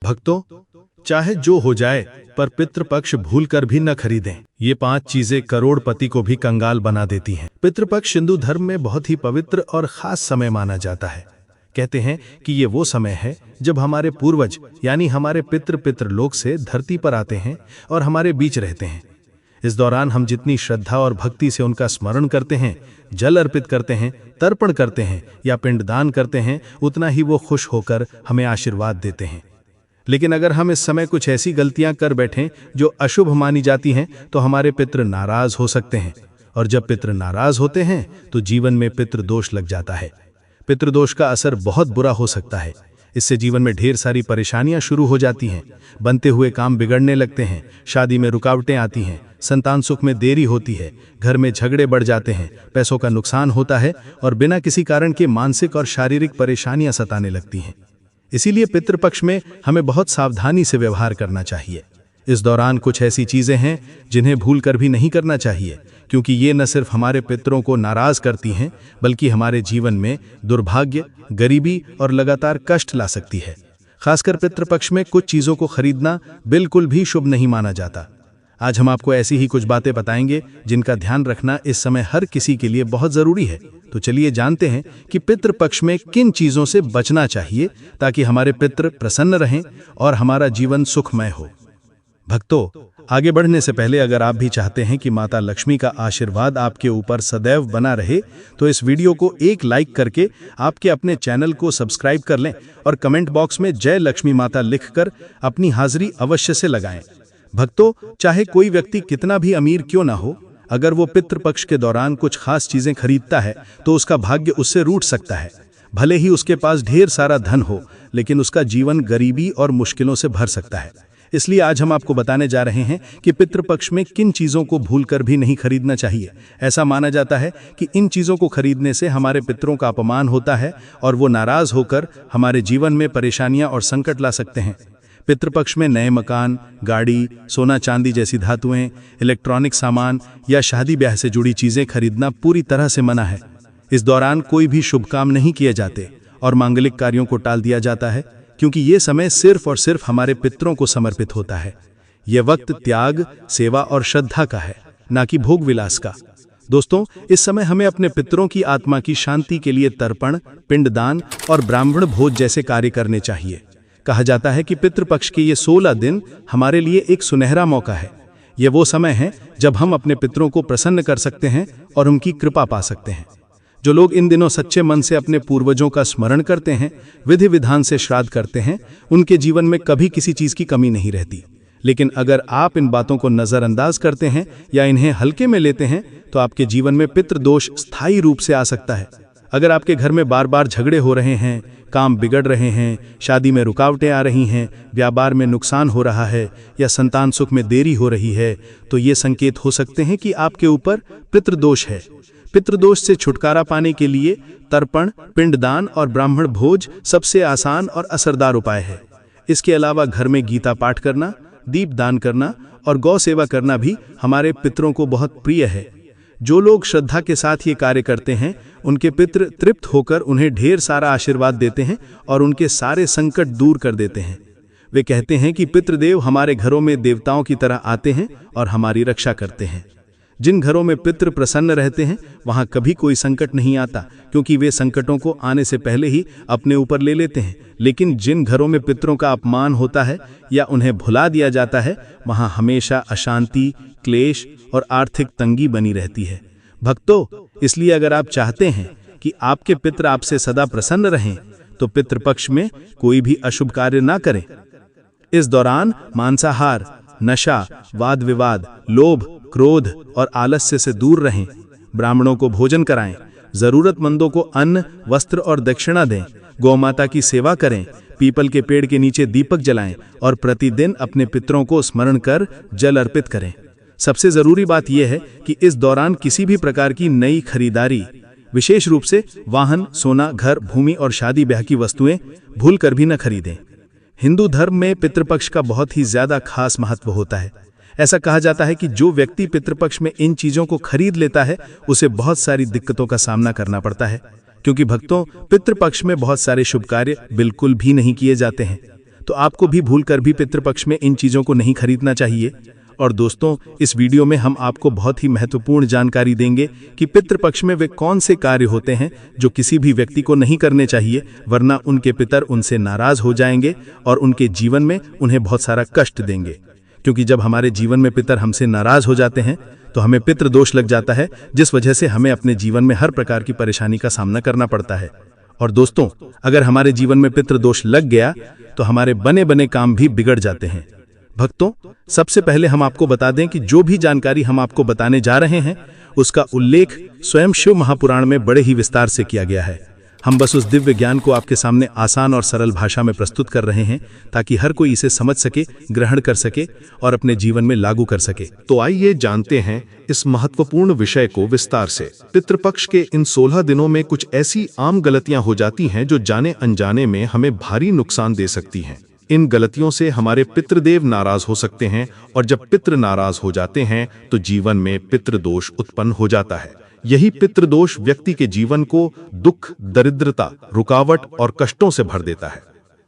भक्तों, चाहे जो हो जाए पर पितृपक्ष भूलकर भी न खरीदें। ये 5 चीजें करोड़पति को भी कंगाल बना देती हैं। पितृपक्ष हिंदू धर्म में बहुत ही पवित्र और खास समय माना जाता है। कहते हैं कि ये वो समय है जब हमारे पूर्वज यानी हमारे पितृलोक से धरती पर आते हैं और हमारे बीच रहते हैं। इस दौरान हम जितनी श्रद्धा और भक्ति से उनका स्मरण करते हैं, जल अर्पित करते हैं, तर्पण करते हैं या पिंडदान करते हैं, उतना ही वो खुश होकर हमें आशीर्वाद देते हैं। लेकिन अगर हम इस समय कुछ ऐसी गलतियां कर बैठें जो अशुभ मानी जाती हैं तो हमारे पितृ नाराज हो सकते हैं, और जब पितृ नाराज होते हैं तो जीवन में पितृदोष लग जाता है। पितृदोष का असर बहुत बुरा हो सकता है। इससे जीवन में ढेर सारी परेशानियां शुरू हो जाती हैं, बनते हुए काम बिगड़ने लगते हैं, शादी में रुकावटें आती हैं, संतान सुख में देरी होती है, घर में झगड़े बढ़ जाते हैं, पैसों का नुकसान होता है और बिना किसी कारण के मानसिक और शारीरिक परेशानियां सताने लगती हैं। इसीलिए पितृपक्ष में हमें बहुत सावधानी से व्यवहार करना चाहिए। इस दौरान कुछ ऐसी चीजें हैं जिन्हें भूल कर भी नहीं करना चाहिए, क्योंकि ये न सिर्फ हमारे पितरों को नाराज करती हैं बल्कि हमारे जीवन में दुर्भाग्य, गरीबी और लगातार कष्ट ला सकती है। खासकर पितृपक्ष में कुछ चीजों को खरीदना बिल्कुल भी शुभ नहीं माना जाता। आज हम आपको ऐसी ही कुछ बातें बताएंगे जिनका ध्यान रखना इस समय हर किसी के लिए बहुत जरूरी है। तो चलिए जानते हैं कि पितृपक्ष में किन चीजों से बचना चाहिए ताकि हमारे पितृ प्रसन्न रहें और हमारा जीवन सुखमय हो। भक्तों, आगे बढ़ने से पहले अगर आप भी चाहते हैं कि माता लक्ष्मी का आशीर्वाद आपके ऊपर सदैव बना रहे तो इस वीडियो को एक लाइक करके आपके अपने चैनल को सब्सक्राइब कर लें और कमेंट बॉक्स में जय लक्ष्मी माता लिखकर अपनी हाजिरी अवश्य से लगाएं। भक्तों, चाहे कोई व्यक्ति कितना भी अमीर क्यों ना हो, अगर वो पितृपक्ष के दौरान कुछ खास चीजें खरीदता है तो उसका भाग्य उससे रूठ सकता है। भले ही उसके पास ढेर सारा धन हो, लेकिन उसका जीवन गरीबी और मुश्किलों से भर सकता है। इसलिए आज हम आपको बताने जा रहे हैं कि पितृपक्ष में किन चीजों को भूलकर भी नहीं खरीदना चाहिए। ऐसा माना जाता है कि इन चीजों को खरीदने से हमारे पितरों का अपमान होता है और वो नाराज होकर हमारे जीवन में परेशानियां और संकट ला सकते हैं। पितृपक्ष में नए मकान, गाड़ी, सोना चांदी जैसी धातुएं, इलेक्ट्रॉनिक सामान या शादी ब्याह से जुड़ी चीजें खरीदना पूरी तरह से मना है। इस दौरान कोई भी शुभ काम नहीं किए जाते और मांगलिक कार्यों को टाल दिया जाता है, क्योंकि ये समय सिर्फ और सिर्फ हमारे पितरों को समर्पित होता है। यह वक्त त्याग, सेवा और श्रद्धा का है, ना कि भोग विलास का। दोस्तों, इस समय हमें अपने पितरों की आत्मा की शांति के लिए तर्पण, पिंडदान और ब्राह्मण भोज जैसे कार्य करने चाहिए। कहा जाता है कि पितृपक्ष के ये 16 दिन हमारे लिए एक सुनहरा मौका है। ये वो समय है जब हम अपने पितरों को प्रसन्न कर सकते हैं और उनकी कृपा पा सकते हैं। जो लोग इन दिनों सच्चे मन से अपने पूर्वजों का स्मरण करते हैं, विधि विधान से श्राद्ध करते हैं, उनके जीवन में कभी किसी चीज की कमी नहीं रहती। लेकिन अगर आप इन बातों को नजरअंदाज करते हैं या इन्हें हल्के में लेते हैं तो आपके जीवन में पितृदोष स्थायी रूप से आ सकता है। अगर आपके घर में बार बार झगड़े हो रहे हैं, काम बिगड़ रहे हैं, शादी में रुकावटें आ रही हैं, व्यापार में नुकसान हो रहा है या संतान सुख में देरी हो रही है, तो ये संकेत हो सकते हैं कि आपके ऊपर पितृदोष है। पितृदोष से छुटकारा पाने के लिए तर्पण, पिंडदान और ब्राह्मण भोज सबसे आसान और असरदार उपाय है। इसके अलावा घर में गीता पाठ करना, दीप दान करना और गौ सेवा करना भी हमारे पितरों को बहुत प्रिय है। जो लोग श्रद्धा के साथ ये कार्य करते हैं, उनके पितृ तृप्त होकर उन्हें ढेर सारा आशीर्वाद देते हैं और उनके सारे संकट दूर कर देते हैं। वे कहते हैं कि पितृदेव हमारे घरों में देवताओं की तरह आते हैं और हमारी रक्षा करते हैं। जिन घरों में पितृ प्रसन्न रहते हैं वहां कभी कोई संकट नहीं आता, क्योंकि वे संकटों को आने से पहले ही अपने ऊपर ले लेते हैं। लेकिन जिन घरों में पितरों का अपमान होता है या उन्हें भुला दिया जाता है, वहां हमेशा अशांति, क्लेश और आर्थिक तंगी बनी रहती है। भक्तों, इसलिए अगर आप चाहते हैं कि आपके पितृ आपसे सदा प्रसन्न रहें तो पितृपक्ष में कोई भी अशुभ कार्य ना करें। इस दौरान मांसाहार, नशा, वाद विवाद, लोभ, क्रोध और आलस्य से दूर रहें। ब्राह्मणों को भोजन कराएं, जरूरतमंदों को अन्न, वस्त्र और दक्षिणा दें, गौमाता की सेवा करें, पीपल के पेड़ के नीचे दीपक जलाएं और प्रतिदिन अपने पितरों को स्मरण कर जल अर्पित करें। सबसे जरूरी बात यह है कि इस दौरान किसी भी प्रकार की नई खरीदारी, विशेष रूप से वाहन, सोना, घर, भूमि और शादी ब्याह की वस्तुएं भूल कर भी न खरीदें। हिंदू धर्म में पितृपक्ष का बहुत ही ज्यादा खास महत्व होता है। ऐसा कहा जाता है कि जो व्यक्ति पितृपक्ष में इन चीजों को खरीद लेता है उसे बहुत सारी दिक्कतों का सामना करना पड़ता है, क्योंकि भक्तों, पितृपक्ष में बहुत सारे शुभ कार्य बिल्कुल भी नहीं किए जाते हैं। तो आपको भी भूलकर भी पितृपक्ष में इन चीज़ों को नहीं खरीदना चाहिए। और दोस्तों, इस वीडियो में हम आपको बहुत ही महत्वपूर्ण जानकारी देंगे कि पितृपक्ष में वे कौन से कार्य होते हैं जो किसी भी व्यक्ति को नहीं करने चाहिए, वरना उनके पितर उनसे नाराज हो जाएंगे और उनके जीवन में उन्हें बहुत सारा कष्ट देंगे। क्योंकि जब हमारे जीवन में पितर हमसे नाराज हो जाते हैं तो हमें पितृ दोष लग जाता है, जिस वजह से हमें अपने जीवन में हर प्रकार की परेशानी का सामना करना पड़ता है। और दोस्तों, अगर हमारे जीवन में पितृ दोष लग गया तो हमारे बने बने काम भी बिगड़ जाते हैं। भक्तों, सबसे पहले हम आपको बता दें कि जो भी जानकारी हम आपको बताने जा रहे हैं उसका उल्लेख स्वयं शिव महापुराण में बड़े ही विस्तार से किया गया है। हम बस उस दिव्य ज्ञान को आपके सामने आसान और सरल भाषा में प्रस्तुत कर रहे हैं ताकि हर कोई इसे समझ सके, ग्रहण कर सके और अपने जीवन में लागू कर सके। तो आइए जानते हैं इस महत्वपूर्ण विषय को विस्तार से। पितृपक्ष के इन 16 दिनों में कुछ ऐसी आम गलतियां हो जाती हैं जो जाने अनजाने में हमें भारी नुकसान दे सकती हैं। इन गलतियों से हमारे पितृदेव नाराज हो सकते हैं और जब पितृ नाराज हो जाते हैं तो जीवन में पितृदोष उत्पन्न हो जाता है। यही पितृदोष व्यक्ति के जीवन को दुख, दरिद्रता, रुकावट और कष्टों से भर देता है।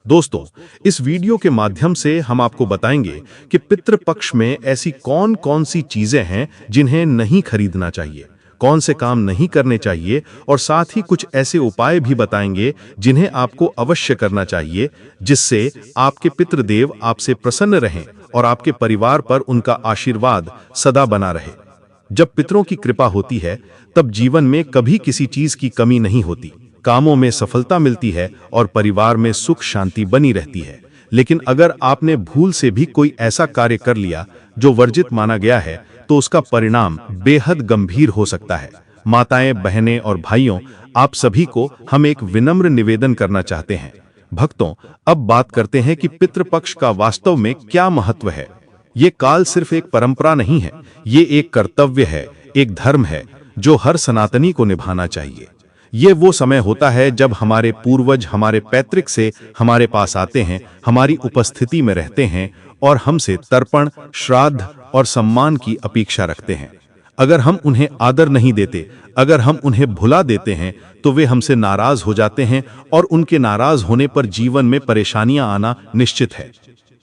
दोस्तों, इस वीडियो के माध्यम से हम आपको बताएंगे कि पितृपक्ष में ऐसी कौन कौन सी चीजें हैं जिन्हें नहीं खरीदना चाहिए, कौन से काम नहीं करने चाहिए, और साथ ही कुछ ऐसे उपाय भी बताएंगे जिन्हें आपको अवश्य करना चाहिए, जिससे आपके पितृदेव आपसे प्रसन्न रहें और आपके परिवार पर उनका आशीर्वाद सदा बना रहे। जब पितरों की कृपा होती है तब जीवन में कभी किसी चीज की कमी नहीं होती, कामों में सफलता मिलती है और परिवार में सुख शांति बनी रहती है। लेकिन अगर आपने भूल से भी कोई ऐसा कार्य कर लिया जो वर्जित माना गया है तो उसका परिणाम बेहद गंभीर हो सकता है। माताएं, बहनें और भाइयों, आप सभी को हम एक विनम्र निवेदन करना चाहते हैं। भक्तों, अब बात करते हैं कि पितृपक्ष का वास्तव में क्या महत्व है। ये काल सिर्फ एक परंपरा नहीं है, ये एक कर्तव्य है, एक धर्म है जो हर सनातनी को निभाना चाहिए। ये वो समय होता है जब हमारे पूर्वज हमारे पैतृक से हमारे पास आते हैं, हमारी उपस्थिति में रहते हैं और हमसे तर्पण, श्राद्ध और सम्मान की अपेक्षा रखते हैं। अगर हम उन्हें आदर नहीं देते, अगर हम उन्हें भुला देते हैं तो वे हमसे नाराज हो जाते हैं और उनके नाराज होने पर जीवन में परेशानियां आना निश्चित है।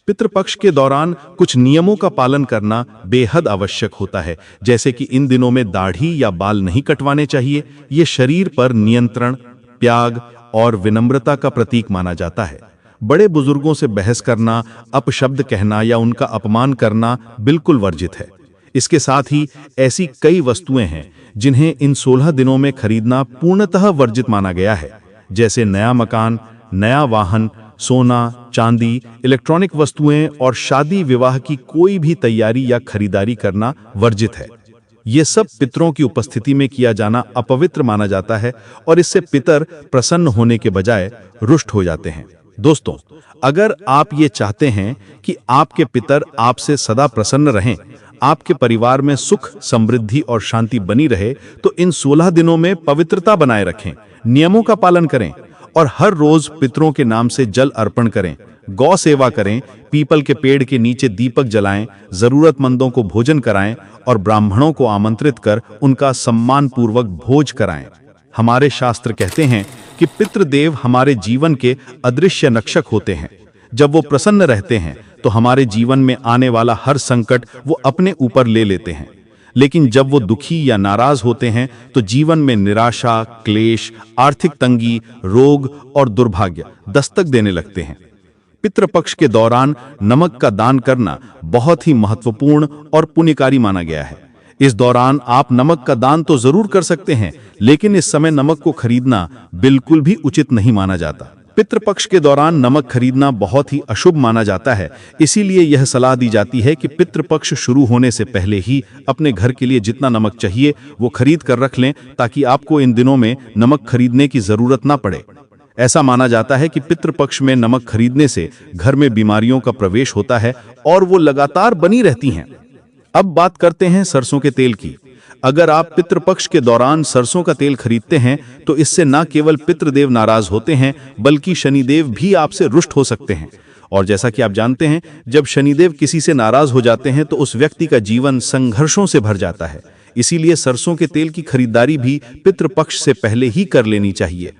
पितृपक्ष के दौरान कुछ नियमों का पालन करना बेहद आवश्यक होता है, जैसे कि इन दिनों में दाढ़ी या बाल नहीं कटवाने चाहिए। ये शरीर पर नियंत्रण, त्याग और विनम्रता का प्रतीक माना जाता है। बड़े बुजुर्गों से बहस करना, अपशब्द कहना या उनका अपमान करना बिल्कुल वर्जित है। इसके साथ ही ऐसी कई वस्तुएं हैं जिन्हें इन 16 दिनों में खरीदना पूर्णतः वर्जित माना गया है, जैसे नया मकान, नया वाहन, सोना, चांदी, इलेक्ट्रॉनिक वस्तुएं और शादी विवाह की कोई भी तैयारी या खरीदारी करना वर्जित है। ये सब पितरों की उपस्थिति में किया जाना अपवित्र माना जाता है और इससे पितर प्रसन्न होने के बजाय रुष्ट हो जाते हैं। दोस्तों, अगर आप ये चाहते हैं कि आपके पितर आपसे सदा प्रसन्न रहें, आपके परिवार में सुख, समृद्धि और शांति बनी रहे, तो इन 16 दिनों में पवित्रता बनाए रखें, नियमों का पालन करें और हर रोज पितरों के नाम से जल अर्पण करें, गौ सेवा करें, पीपल के पेड़ के नीचे दीपक जलाएं, जरूरतमंदों को भोजन कराएं और ब्राह्मणों को आमंत्रित कर उनका सम्मान पूर्वक भोज कराएं। हमारे शास्त्र कहते हैं कि पितृदेव हमारे जीवन के अदृश्य नक्षक होते हैं। जब वो प्रसन्न रहते हैं तो हमारे जीवन में आने वाला हर संकट वो अपने ऊपर ले लेते हैं। लेकिन जब वो दुखी या नाराज होते हैं तो जीवन में निराशा, क्लेश, आर्थिक तंगी, रोग और दुर्भाग्य दस्तक देने लगते हैं। पितृपक्ष के दौरान नमक का दान करना बहुत ही महत्वपूर्ण और पुण्यकारी माना गया है। इस दौरान आप नमक का दान तो जरूर कर सकते हैं, लेकिन इस समय नमक को खरीदना बिल्कुल भी उचित नहीं माना जाता। पितृपक्ष के दौरान नमक खरीदना बहुत ही अशुभ माना जाता है। इसीलिए यह सलाह दी जाती है कि पितृपक्ष शुरू होने से पहले ही अपने घर के लिए जितना नमक चाहिए वो खरीद कर रख लें, ताकि आपको इन दिनों में नमक खरीदने की जरूरत ना पड़े। ऐसा माना जाता है कि पितृपक्ष में नमक खरीदने से घर में बीमारियों का प्रवेश होता है और वो लगातार बनी रहती हैं। अब बात करते हैं सरसों के तेल की। अगर आप पितृपक्ष के दौरान सरसों का तेल खरीदते हैं तो इससे न केवल पितृदेव नाराज होते हैं, बल्कि शनिदेव भी आपसे रुष्ट हो सकते हैं। और जैसा कि आप जानते हैं, जब शनिदेव किसी से नाराज हो जाते हैं तो उस व्यक्ति का जीवन संघर्षों से भर जाता है। इसीलिए सरसों के तेल की खरीदारी भी पितृपक्ष से पहले ही कर लेनी चाहिए।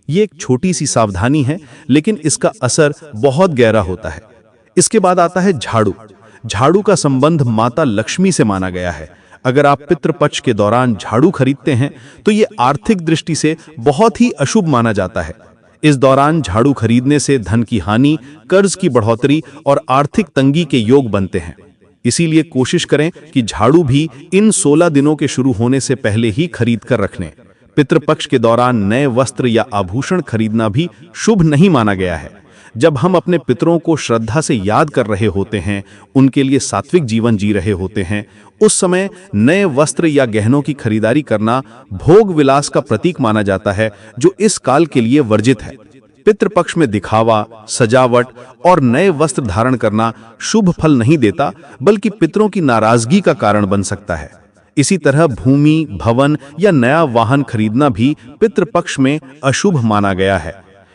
ये एक छोटी सी सावधानी है, लेकिन इसका असर बहुत गहरा होता है। इसके बाद आता है झाड़ू। झाड़ू का संबंध माता लक्ष्मी से माना गया है। अगर आप पितृपक्ष के दौरान झाड़ू खरीदते हैं तो ये आर्थिक दृष्टि से बहुत ही अशुभ माना जाता है। इस दौरान झाड़ू खरीदने से धन की हानि, कर्ज की बढ़ोतरी और आर्थिक तंगी के योग बनते हैं। इसीलिए कोशिश करें कि झाड़ू भी इन 16 दिनों के शुरू होने से पहले ही खरीद कर रख लें। पितृपक्ष के दौरान नए वस्त्र या आभूषण खरीदना भी शुभ नहीं माना गया है। जब हम अपने पितरों को श्रद्धा से याद कर रहे होते हैं, उनके लिए सात्विक जीवन जी रहे होते हैं, उस समय नए वस्त्र या गहनों की खरीदारी करना भोग विलास का प्रतीक माना जाता है, जो इस काल के लिए वर्जित है। पितृपक्ष में दिखावा, सजावट और नए वस्त्र धारण करना शुभ फल नहीं देता, बल्कि पितरों की नाराजगी का कारण बन सकता है। इसी तरह भूमि, भवन या नया वाहन खरीदना भी पितृपक्ष में अशुभ माना गया है।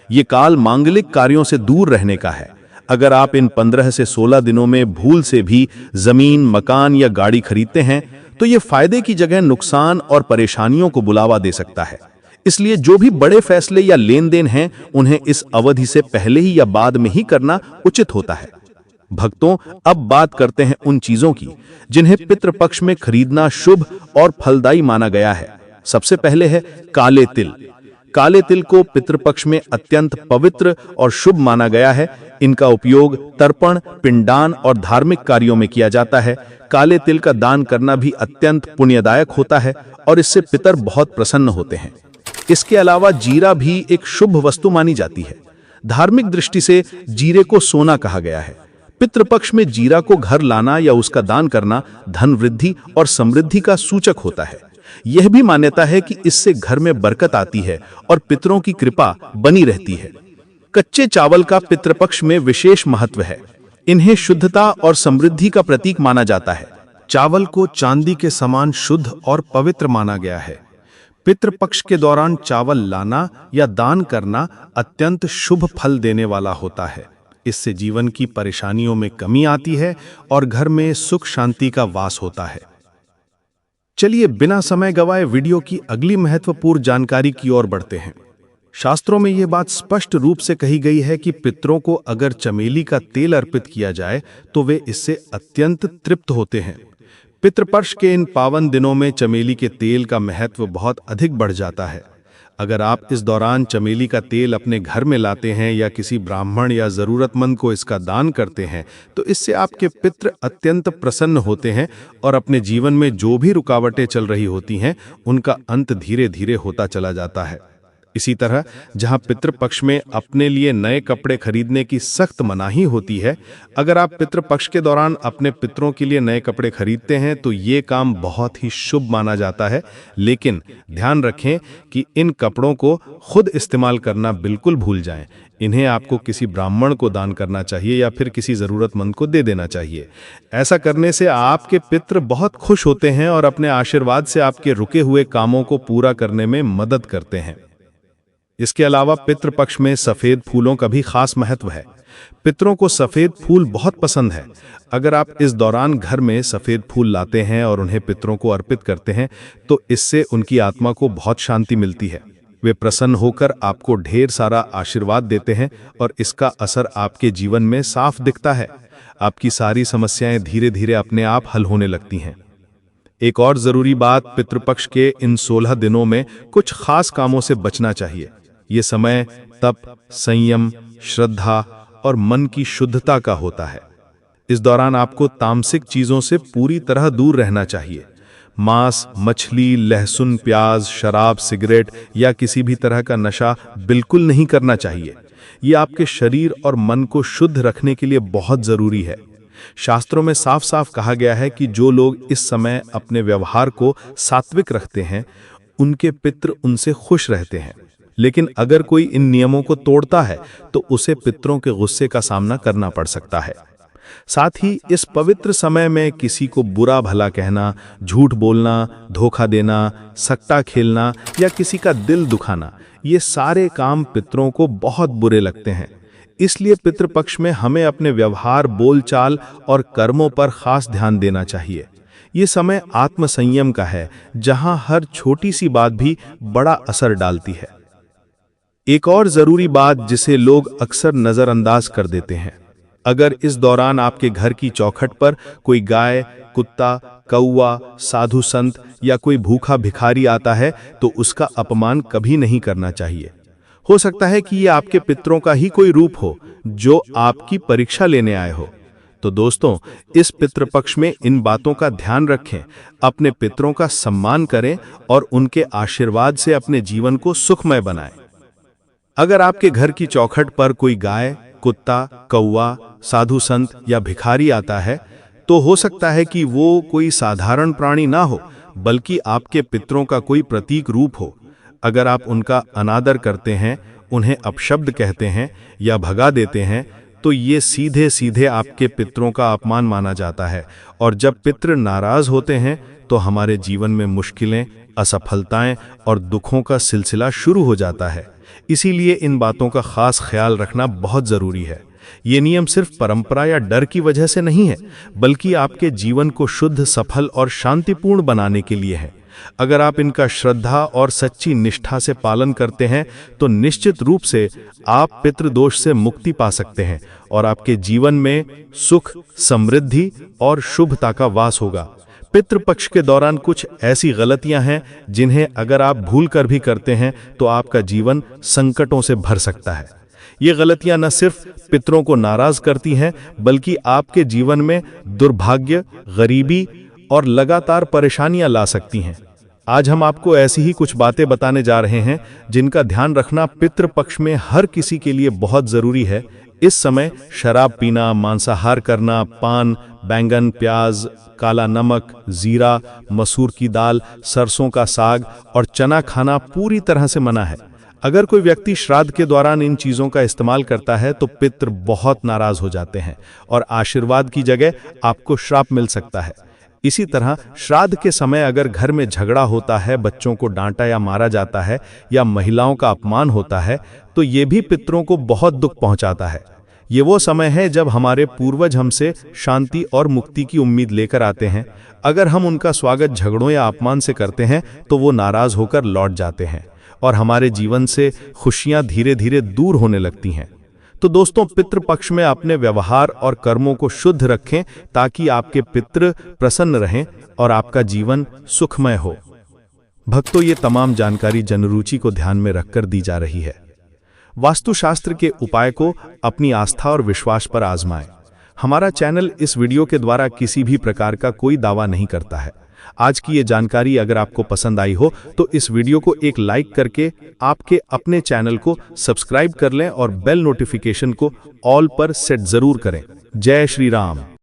ये काल मांगलिक कार्यों से दूर रहने का है। अगर आप इन 15 से 16 दिनों में भूल से भी जमीन, मकान या गाड़ी खरीदते हैं तो ये फायदे की जगह नुकसान और परेशानियों को बुलावा दे सकता है। इसलिए जो भी बड़े फैसले या लेन देन हैं, उन्हें इस अवधि से पहले ही या बाद में ही करना उचित होता है। भक्तों, अब बात करते हैं उन चीजों की जिन्हें पितृपक्ष में खरीदना शुभ और फलदायी माना गया है। सबसे पहले है काले तिल। काले तिल को पितृपक्ष में अत्यंत पवित्र और शुभ माना गया है। इनका उपयोग तर्पण, पिंडदान और धार्मिक कार्यों में किया जाता है। काले तिल का दान करना भी अत्यंत पुण्यदायक होता है और इससे पितर बहुत प्रसन्न होते हैं। इसके अलावा जीरा भी एक शुभ वस्तु मानी जाती है। धार्मिक दृष्टि से जीरे को सोना कहा गया है। पितृपक्ष में जीरा को घर लाना या उसका दान करना धन वृद्धि और समृद्धि का सूचक होता है। यह भी मान्यता है कि इससे घर में बरकत आती है और पितरों की कृपा बनी रहती है। कच्चे चावल का पितृपक्ष में विशेष महत्व है। इन्हें शुद्धता और समृद्धि का प्रतीक माना जाता है। चावल को चांदी के समान शुद्ध और पवित्र माना गया है। पितृपक्ष के दौरान चावल लाना या दान करना अत्यंत शुभ फल देने वाला होता है। इससे जीवन की परेशानियों में कमी आती है और घर में सुख शांति का वास होता है। चलिए बिना समय गवाए वीडियो की अगली महत्वपूर्ण जानकारी की ओर बढ़ते हैं। शास्त्रों में यह बात स्पष्ट रूप से कही गई है कि पितरों को अगर चमेली का तेल अर्पित किया जाए तो वे इससे अत्यंत तृप्त होते हैं। पितृपक्ष के इन पावन दिनों में चमेली के तेल का महत्व बहुत अधिक बढ़ जाता है। अगर आप इस दौरान चमेली का तेल अपने घर में लाते हैं या किसी ब्राह्मण या जरूरतमंद को इसका दान करते हैं तो इससे आपके पितृ अत्यंत प्रसन्न होते हैं और अपने जीवन में जो भी रुकावटें चल रही होती हैं उनका अंत धीरे धीरे होता चला जाता है। इसी तरह जहां पितृपक्ष में अपने लिए नए कपड़े खरीदने की सख्त मनाही होती है, अगर आप पितृपक्ष के दौरान अपने पितरों के लिए नए कपड़े खरीदते हैं तो ये काम बहुत ही शुभ माना जाता है। लेकिन ध्यान रखें कि इन कपड़ों को खुद इस्तेमाल करना बिल्कुल भूल जाएं। इन्हें आपको किसी ब्राह्मण को दान करना चाहिए या फिर किसी जरूरतमंद को दे देना चाहिए। ऐसा करने से आपके पितृ बहुत खुश होते हैं और अपने आशीर्वाद से आपके रुके हुए कामों को पूरा करने में मदद करते हैं। इसके अलावा पितृपक्ष में सफेद फूलों का भी खास महत्व है। पितरों को सफेद फूल बहुत पसंद है। अगर आप इस दौरान घर में सफेद फूल लाते हैं और उन्हें पितरों को अर्पित करते हैं तो इससे उनकी आत्मा को बहुत शांति मिलती है। वे प्रसन्न होकर आपको ढेर सारा आशीर्वाद देते हैं और इसका असर आपके जीवन में साफ दिखता है। आपकी सारी समस्याएं धीरे धीरे अपने आप हल होने लगती हैं। एक और जरूरी बात, पितृपक्ष के इन 16 दिनों में कुछ खास कामों से बचना चाहिए। ये समय तप, संयम, श्रद्धा और मन की शुद्धता का होता है। इस दौरान आपको तामसिक चीजों से पूरी तरह दूर रहना चाहिए। मांस, मछली, लहसुन, प्याज, शराब, सिगरेट या किसी भी तरह का नशा बिल्कुल नहीं करना चाहिए। ये आपके शरीर और मन को शुद्ध रखने के लिए बहुत जरूरी है। शास्त्रों में साफ साफ कहा गया है कि जो लोग इस समय अपने व्यवहार को सात्विक रखते हैं उनके पितृ उनसे खुश रहते हैं। लेकिन अगर कोई इन नियमों को तोड़ता है तो उसे पितरों के गुस्से का सामना करना पड़ सकता है। साथ ही इस पवित्र समय में किसी को बुरा भला कहना, झूठ बोलना, धोखा देना, सट्टा खेलना या किसी का दिल दुखाना, ये सारे काम पितरों को बहुत बुरे लगते हैं। इसलिए पितृपक्ष में हमें अपने व्यवहार, बोलचाल और कर्मों पर खास ध्यान देना चाहिए। ये समय आत्मसंयम का है, जहां हर छोटी सी बात भी बड़ा असर डालती है। एक और जरूरी बात जिसे लोग अक्सर नजरअंदाज कर देते हैं, अगर इस दौरान आपके घर की चौखट पर कोई गाय, कुत्ता, कौवा, साधु संत या कोई भूखा भिखारी आता है तो उसका अपमान कभी नहीं करना चाहिए। हो सकता है कि ये आपके पितरों का ही कोई रूप हो जो आपकी परीक्षा लेने आए हो। तो दोस्तों, इस पितृपक्ष में इन बातों का ध्यान रखें, अपने पितरों का सम्मान करें और उनके आशीर्वाद से अपने जीवन को सुखमय बनाएं। अगर आपके घर की चौखट पर कोई गाय, कुत्ता, कौवा, साधु संत या भिखारी आता है तो हो सकता है कि वो कोई साधारण प्राणी ना हो, बल्कि आपके पितरों का कोई प्रतीक रूप हो। अगर आप उनका अनादर करते हैं, उन्हें अपशब्द कहते हैं या भगा देते हैं, तो ये सीधे सीधे आपके पितरों का अपमान माना जाता है। और जब पितृ नाराज होते हैं तो हमारे जीवन में मुश्किलें, असफलताएं और दुखों का सिलसिला शुरू हो जाता है। इसीलिए इन बातों का खास ख्याल रखना बहुत जरूरी है। ये नियम सिर्फ परंपरा या डर की वजह से नहीं है, बल्कि आपके जीवन को शुद्ध, सफल और शांतिपूर्ण बनाने के लिए है। अगर आप इनका श्रद्धा और सच्ची निष्ठा से पालन करते हैं तो निश्चित रूप से आप पितृदोष से मुक्ति पा सकते हैं और आपके जीवन में सुख, समृद्धि और शुभता का वास होगा। पितृपक्ष के दौरान कुछ ऐसी गलतियां हैं जिन्हें अगर आप भूल कर भी करते हैं तो आपका जीवन संकटों से भर सकता है। ये गलतियां न सिर्फ पितरों को नाराज करती हैं, बल्कि आपके जीवन में दुर्भाग्य, गरीबी और लगातार परेशानियां ला सकती हैं। आज हम आपको ऐसी ही कुछ बातें बताने जा रहे हैं जिनका ध्यान रखना पितृपक्ष में हर किसी के लिए बहुत जरूरी है। इस समय शराब पीना, मांसाहार करना, पान, बैंगन, प्याज, काला नमक, जीरा, मसूर की दाल, सरसों का साग और चना खाना पूरी तरह से मना है। अगर कोई व्यक्ति श्राद्ध के दौरान इन चीजों का इस्तेमाल करता है तो पितृ बहुत नाराज हो जाते हैं और आशीर्वाद की जगह आपको श्राप मिल सकता है। इसी तरह श्राद्ध के समय अगर घर में झगड़ा होता है, बच्चों को डांटा या मारा जाता है या महिलाओं का अपमान होता है तो ये भी पितरों को बहुत दुख पहुंचाता है। ये वो समय है जब हमारे पूर्वज हमसे शांति और मुक्ति की उम्मीद लेकर आते हैं। अगर हम उनका स्वागत झगड़ों या अपमान से करते हैं तो वो नाराज होकर लौट जाते हैं और हमारे जीवन से खुशियां धीरे धीरे दूर होने लगती हैं। तो दोस्तों, पितृपक्ष में अपने व्यवहार और कर्मों को शुद्ध रखें ताकि आपके पितृ प्रसन्न रहें और आपका जीवन सुखमय हो। भक्तों, ये तमाम जानकारी जनरुचि को ध्यान में रखकर दी जा रही है। वास्तुशास्त्र के उपाय को अपनी आस्था और विश्वास पर आजमाएं। हमारा चैनल इस वीडियो के द्वारा किसी भी प्रकार का कोई दावा नहीं करता है। आज की ये जानकारी अगर आपको पसंद आई हो तो इस वीडियो को एक लाइक करके आपके अपने चैनल को सब्सक्राइब कर लें और बेल नोटिफिकेशन को ऑल पर सेट जरूर करें। जय श्री राम।